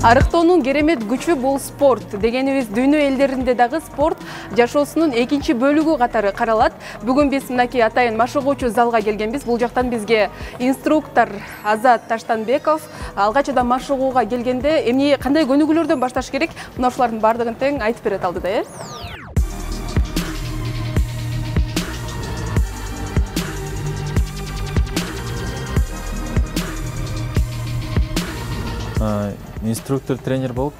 Арыктоонун керемет күчү бул спорт дегенибиз дүйнө элдеринде дагы спорт жашоосунун экинчи бөлүгү катары каралат. Бүгүн биз мынакей атайын машыгуучу залга келгенбиз. Бул жактан бизге инструктор Азат Таштанбеков алгачадан машыгууга келгенде эмне кандай көнүгүүлөрдөн башташ керек? Мына ушулардын бардыгын тең айтып берет алдыда, Инструктор тренер болуп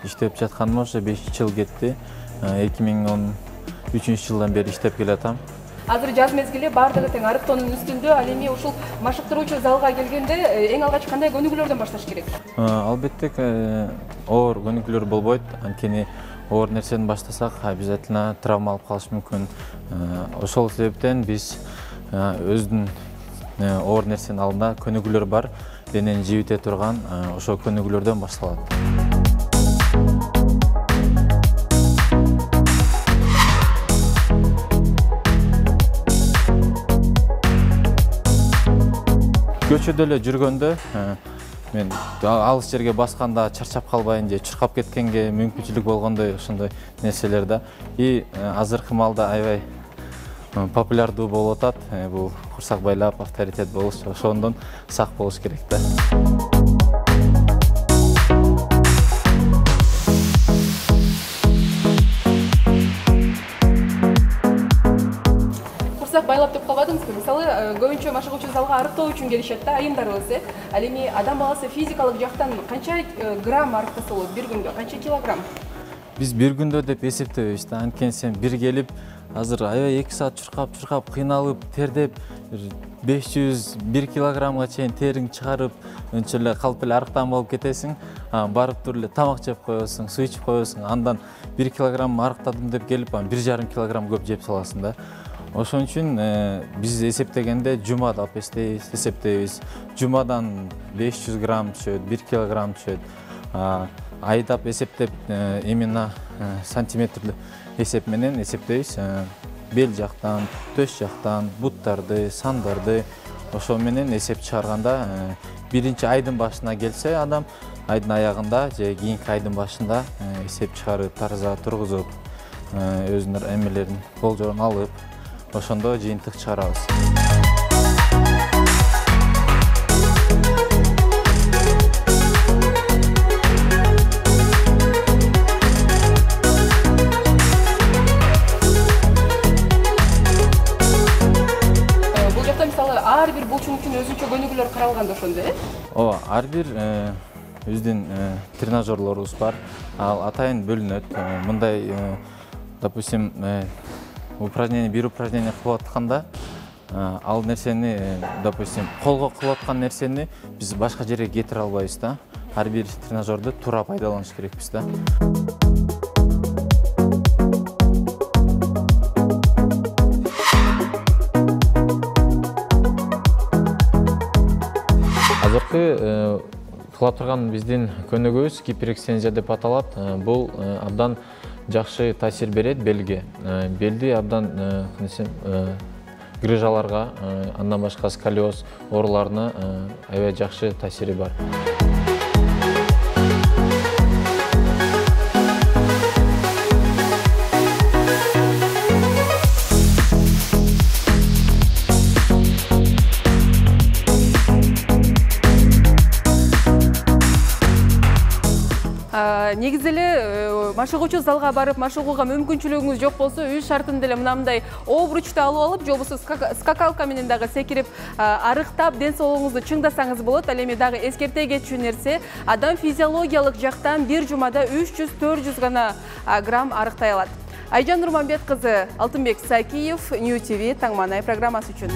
иштеп жатканыма уже 5 жыл кетти. 2013 жылдан бери иштеп келатам. Азыр жаз мезгили бардыгы тең арыктоонун үстүндө, ал эми ушул машыктыруучу залга келгенде эң алгач кандай көнүгүүлөрдөн башташ керек? Албетте оор көнүгүүлөр болбойт. Анткени оор нерсени баштасак обязательно травма алып калыш мүмкүн. Ошол себептен биз өздүн оор нерсенин алдында көнүгүүлөр бар. Денени жибите турган ошол көнүгүүлөрдөн башталат. Көчөдө эле жүргөндө мен алыс жерге басканда чарчап калбайын же чуркап кеткенге мүмкүнчүлүк болгондой ошондой нерселер да. И азыркы маалда аябай популярдуу болуп атат. Бул курсак байлап авторитет болуш, ошондон сак болуш керек да. Курсак байлап деп калбадыңызбы? Мисалы, көбүнчө машыгуучу залга арыктоо үчүн келишет да, айымдарыбыз. Ал эми адам баласы физикалык жактан канча грамм арыктаса болот бир күндө, канча килограмм? Биз бир күндө деп эсептебейбиз да. Анткени сен бир келип, азыр аябай 2 саат чуркап, кыйналып, тердеп, 500-1 килограммга чейин териң чыгарып, ынча эле калп эле арыктан болуп кетесиң. Барып туруп эле тамак жеп коесуң, суу ичип коесуң. Андан 1 килограмм арыктадым деп келип, 1,5 килограмм көп жеп саласың да. Ошон үчүн биз эсептегенде жумада эсептейбиз. Жумадан 500 грамм түшөт, 1 килограмм түшөт. Айдап эсептеп именно сантиметрлүү эсеп менен эсептейбиз. Бел жактан, төш жактан, буттарды, сандарды ошол менен эсеп чыгарганда биринчи айдын башына келсе адам, айдын аягында же кийинки айдын башында эсеп чыгарып, таразага тургузуп, өзүнүн эмелерин болжолун алып, ошондо жыйынтык чыгарабыз. Ар бир булчуң үчүн өзүнчө көнүгүүлөр каралган да ошондо, Ооба, ар бир өздүн тренажерлорубуз бар. Ал атайын бөлүнөт. Мындай, допустим, бир упражнение кылып атканда, ал нерсени, допустим, колго кылып аткан нерсени биз башка жерге кетире албайбыз да. Ар бир тренажерду туура пайдаланыш керекпиз да. Азыркы кыла турган биздин көнүгүүбүз гиперэкстензия деп аталат. Бул абдан жакшы таасир берет белге. Белди абдан грыжаларга, андан башка сколиоз ооруларына аябай жакшы таасири бар. Негизи эле машыгуучу залга барып машыгууга мүмкүнчүлүгүңүз жок болсо, үч шартын деле мындай обручту алып, же болбосо скакалка менен дагы секирип, арыктап, ден соолугуңузду чыңдасаңыз болот. Ал эми дагы эскерте кетчү нерсе, адам физиологиялык жактан бир жумада 300-400 гана грамм арыктай алат. Айжан Нурманбет кызы, Алтынбек Сакиев, New TV Таңманай программасы үчүн.